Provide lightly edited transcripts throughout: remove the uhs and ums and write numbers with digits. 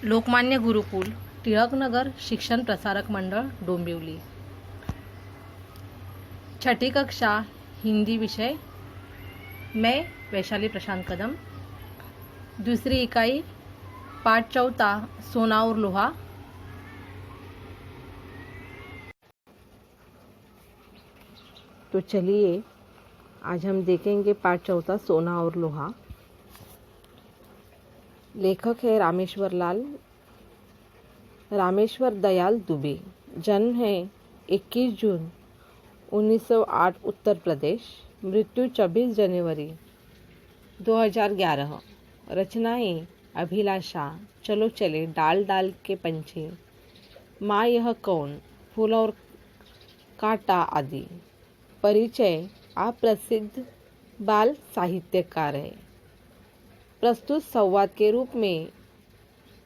लोकमान्य गुरुकुल टिळकनगर शिक्षण प्रसारक मंडळ डोंबिवली। छठी कक्षा हिंदी विषय। मैं वैशाली प्रशांत कदम। दूसरी इकाई पाठ चौथा सोना और लोहा। तो चलिए आज हम देखेंगे पाठ चौथा सोना और लोहा। लेखक है रामेश्वर दयाल दुबे। जन्म है 21 जून 1908 उत्तर प्रदेश। मृत्यु 26 जनवरी 2011। रचनाएं अभिलाषा, चलो चले, डाल डाल के पंछी, माँ यह कौन, फूल और कांटा आदि। परिचय, आप प्रसिद्ध बाल साहित्यकार है। प्रस्तुत संवाद के रूप में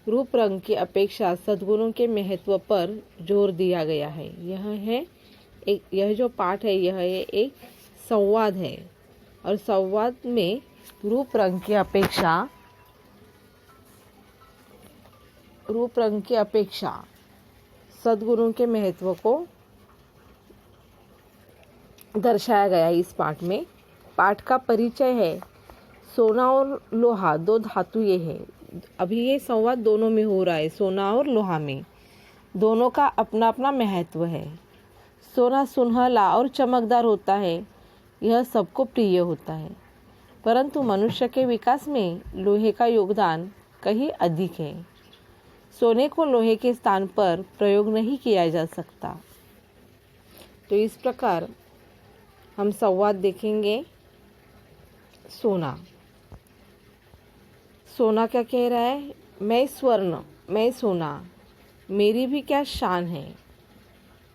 रूप रंग की अपेक्षा सद्गुणों के महत्व पर जोर दिया गया है। यह जो पाठ है यह एक संवाद है और संवाद में रूप रंग की अपेक्षा सद्गुणों के महत्व को दर्शाया गया है। इस पाठ में पाठ का परिचय है। सोना और लोहा दो धातु ये है। अभी ये संवाद दोनों में हो रहा है, सोना और लोहा में। दोनों का अपना अपना महत्व है। सोना सुनहला और चमकदार होता है, यह सबको प्रिय होता है, परंतु मनुष्य के विकास में लोहे का योगदान कहीं अधिक है। सोने को लोहे के स्थान पर प्रयोग नहीं किया जा सकता। तो इस प्रकार हम संवाद देखेंगे। सोना क्या कह रहा है? मैं स्वर्ण, मैं सोना, मेरी भी क्या शान है।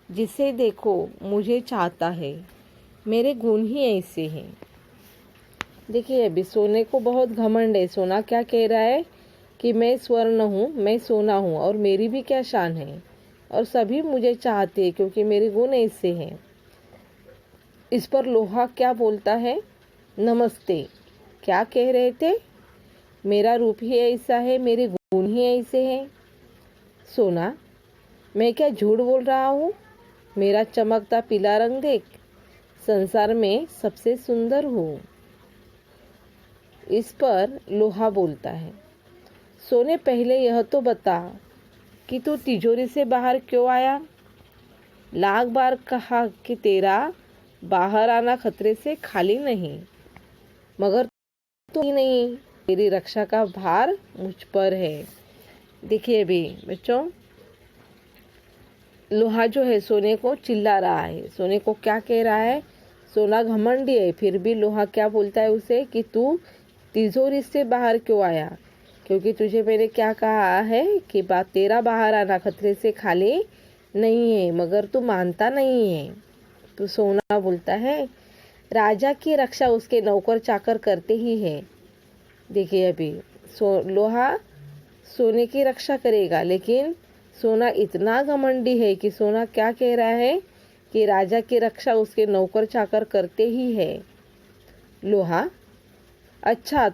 जिसे देखो मुझे चाहता है, मेरे गुण ही ऐसे हैं। देखिए अभी सोने को बहुत घमंड है। सोना क्या कह रहा है कि मैं स्वर्ण हूँ, मैं सोना हूँ और मेरी भी क्या शान है और सभी मुझे चाहते हैं क्योंकि मेरे गुण ऐसे हैं। इस पर लोहा क्या बोलता है? नमस्ते। क्या कह रहे थे? मेरा रूप ही ऐसा है, मेरे गुण ही ऐसे हैं। सोना, मैं क्या झूठ बोल रहा हूँ? मेरा चमकता पीला रंग देख, संसार में सबसे सुंदर हूँ। इस पर लोहा बोलता है, सोने पहले यह तो बता कि तू तिजोरी से बाहर क्यों आया? लाख बार कहा कि तेरा बाहर आना खतरे से खाली नहीं, मगर तू ही नहीं, तेरी रक्षा का भार मुझ पर है। देखिए अभी बच्चों, लोहा जो है सोने को चिल्ला रहा है। सोने को क्या कह रहा है? सोना घमंडी है, फिर भी लोहा क्या बोलता है उसे कि तू तिजोरी से बाहर क्यों आया? क्योंकि तुझे मैंने क्या कहा है कि तेरा बाहर आना खतरे से खाली नहीं है, मगर तू मानता नहीं है। तो सोना बोलता है, राजा की रक्षा उसके नौकर चाकर करते ही है। देखिए अभी लोहा सोने की रक्षा करेगा, लेकिन सोना इतना घमंडी है कि सोना क्या कह रहा है कि राजा की रक्षा उसके नौकर चाकर करते ही है। लोहा, अच्छा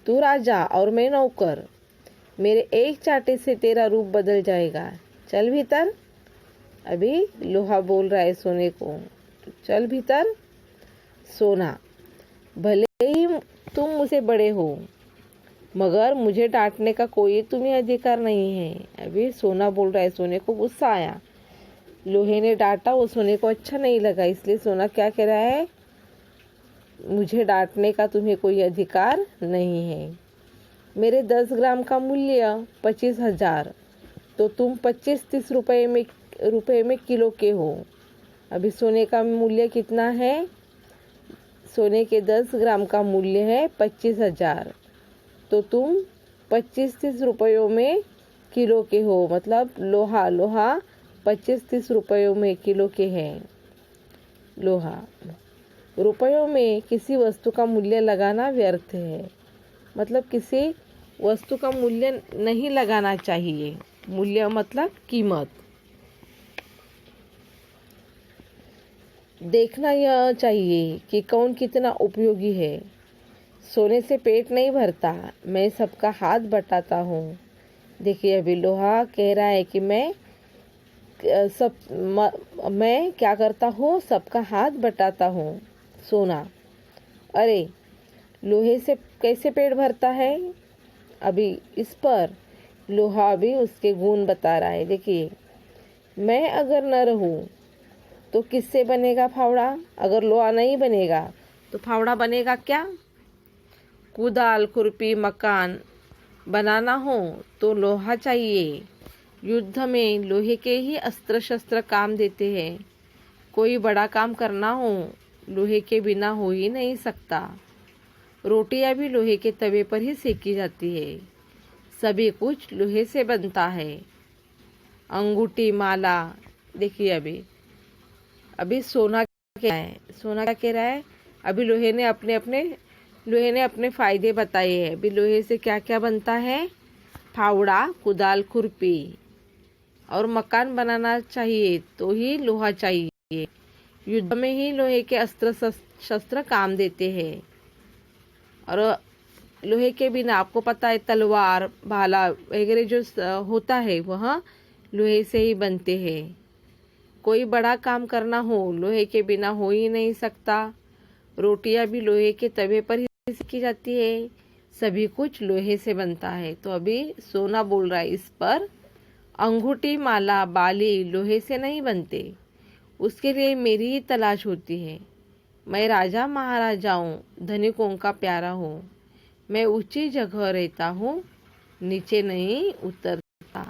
तू राजा और मैं नौकर, मेरे एक चाटे से तेरा रूप बदल जाएगा, चल भीतर। अभी लोहा बोल रहा है सोने को, चल भीतर। सोना, भले ही तुम मुझसे बड़े हो, मगर मुझे डांटने का कोई तुम्हें अधिकार नहीं है। अभी सोना बोल रहा है, सोने को गुस्सा आया। लोहे ने डांटा, वो सोने को अच्छा नहीं लगा, इसलिए सोना क्या कह रहा है? मुझे डांटने का तुम्हें कोई अधिकार नहीं है। मेरे 10 ग्राम का मूल्य 25,000, तो तुम 25-30 रुपए में किलो के हो। अभी सोने का मूल्य कितना है? सोने के 10 ग्राम का मूल्य है 25,000, तो तुम 25-30 रुपयों में किलो के हो। मतलब लोहा 25-30 रुपयों में किलो के हैं। लोहा, रुपयों में किसी वस्तु का मूल्य लगाना व्यर्थ है। मतलब किसी वस्तु का मूल्य नहीं लगाना चाहिए। मूल्य मतलब कीमत। देखना यह चाहिए कि कौन कितना उपयोगी है। सोने से पेट नहीं भरता, मैं सबका हाथ बटाता हूँ। देखिए अभी लोहा कह रहा है कि मैं मैं क्या करता हूँ, सबका हाथ बटाता हूँ। सोना, अरे लोहे से कैसे पेट भरता है? अभी इस पर लोहा भी उसके गुण बता रहा है। देखिए, मैं अगर न रहूं तो किससे बनेगा फावड़ा? अगर लोहा नहीं बनेगा तो फावड़ा बनेगा क्या? कुदाल, खुरपी, मकान बनाना हो तो लोहा चाहिए। युद्ध में लोहे के ही अस्त्र शस्त्र काम देते हैं। कोई बड़ा काम करना हो लोहे के बिना हो ही नहीं सकता। रोटियां भी लोहे के तवे पर ही सेकी जाती है। सभी कुछ लोहे से बनता है। अंगूठी, माला। देखिए अभी सोना क्या है? सोना क्या कह रहा है? अभी लोहे ने अपने फायदे बताए हैं। अभी लोहे से क्या क्या बनता है? फावड़ा, कुदाल, खुरपी और मकान बनाना चाहिए तो ही लोहा चाहिए। युद्ध में ही लोहे के अस्त्र शस्त्र काम देते हैं। और लोहे के बिना आपको पता है तलवार, भाला वगैरह जो होता है वह लोहे से ही बनते हैं। कोई बड़ा काम करना हो लोहे के बिना हो ही नहीं सकता। रोटियां भी लोहे के तवे पर ही सेकी जाती है। सभी कुछ लोहे से बनता है। तो अभी सोना बोल रहा है इस पर, अंगूठी, माला, बाली लोहे से नहीं बनते। उसके लिए मेरी ही तलाश होती है। मैं राजा महाराजाओं, धनिकों का प्यारा हूँ। मैं ऊंची जगह रहता हूँ, नीचे नहीं उतरता।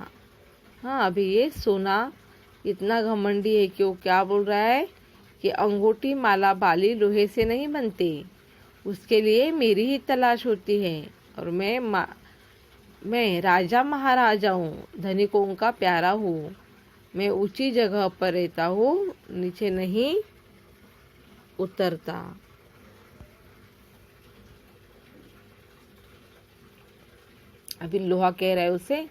हाँ, अभी ये सोना इतना घमंडी है कि वो क्या बोल रहा है कि अंगूठी, माला, बाली लोहे से नहीं बनते। उसके लिए मेरी ही तलाश होती है। और मैं राजा महाराजा हूँ, धनिकों का प्यारा हूँ। मैं ऊंची जगह पर रहता हूँ, नीचे नहीं उतरता। अभी लोहा कह रहा है उसे,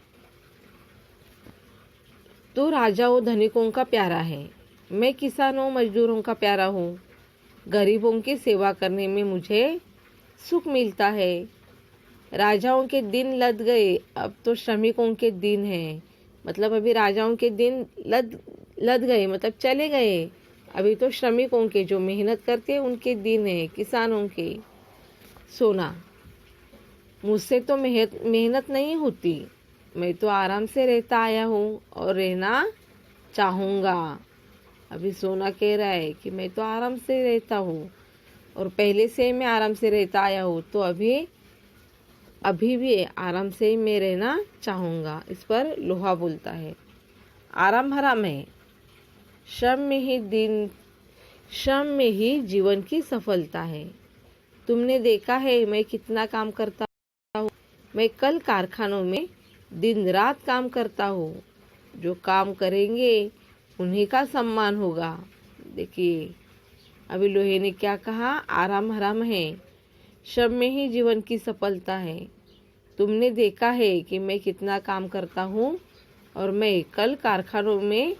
तो राजाओं, धनिकों का प्यारा है। मैं किसानों, मजदूरों का प्यारा हूँ। गरीबों की सेवा करने में मुझे सुख मिलता है। राजाओं के दिन लद गए, अब तो श्रमिकों के दिन हैं। मतलब अभी राजाओं के दिन लद गए, मतलब चले गए। अभी तो श्रमिकों के, जो मेहनत करते हैं उनके दिन है, किसानों के। सोना, मुझसे तो मेहनत नहीं होती। मैं तो आराम से रहता आया हूँ और रहना चाहूँगा। अभी सोना कह रहा है कि मैं तो आराम से रहता हूँ और पहले से मैं आराम से रहता आया हूँ, तो अभी भी आराम से ही मैं रहना चाहूँगा। इस पर लोहा बोलता है, आराम हराम है। श्रम में ही जीवन की सफलता है। तुमने देखा है मैं कितना काम करता हूँ। मैं कल कारखानों में दिन रात काम करता हूँ। जो काम करेंगे उन्हीं का सम्मान होगा। देखिए अभी लोहे ने क्या कहा, आराम हराम है, श्रम में ही जीवन की सफलता है। तुमने देखा है कि मैं कितना काम करता हूँ और मैं कल कारखानों में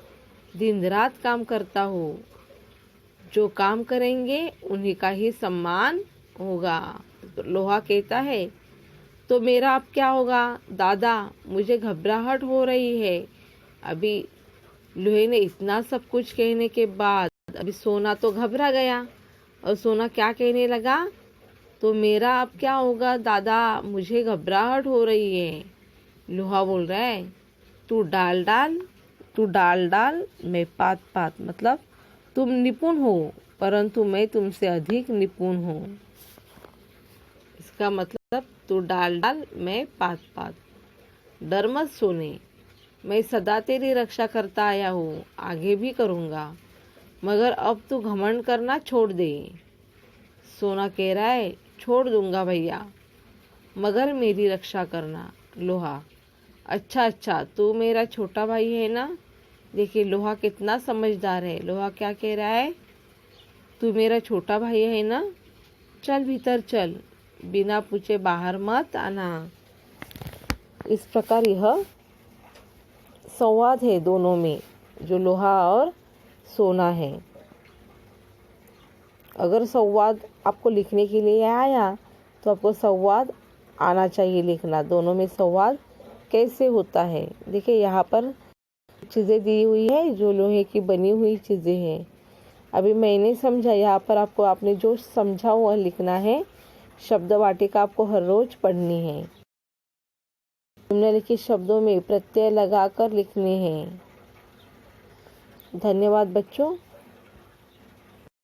दिन रात काम करता हूँ। जो काम करेंगे उन्हीं का ही सम्मान होगा। तो लोहा कहता है, तो मेरा अब क्या होगा दादा? मुझे घबराहट हो रही है। अभी लोहे ने इतना सब कुछ कहने के बाद अभी सोना तो घबरा गया और सोना क्या कहने लगा, तो मेरा अब क्या होगा दादा? मुझे घबराहट हो रही है। लोहा बोल रहा है, तू डाल डाल, मैं पात पात। मतलब तुम निपुण हो परंतु मैं तुमसे अधिक निपुण हूँ। इसका मतलब तू डाल मैं पात पात। डर मत सोने, मैं सदा तेरी रक्षा करता आया हूँ, आगे भी करूँगा, मगर अब तू घमंड करना छोड़ दे। सोना कह रहा है, छोड़ दूंगा भैया, मगर मेरी रक्षा करना। लोहा, अच्छा, तू मेरा छोटा भाई है ना? देखिए लोहा कितना समझदार है। लोहा क्या कह रहा है, तू मेरा छोटा भाई है ना? चल भीतर चल, बिना पूछे बाहर मत आना। इस प्रकार यह संवाद है दोनों में, जो लोहा और सोना है। अगर संवाद आपको लिखने के लिए आया तो आपको संवाद आना चाहिए लिखना। दोनों में संवाद कैसे होता है। देखिए यहाँ पर चीज़ें दी हुई है जो लोहे की बनी हुई चीज़ें हैं। अभी मैंने समझा, यहाँ पर आपने जो समझा वह लिखना है। शब्द वाटिका आपको हर रोज पढ़नी है। निम्नलिखित शब्दों में प्रत्यय लगाकर लिखने हैं। धन्यवाद बच्चों।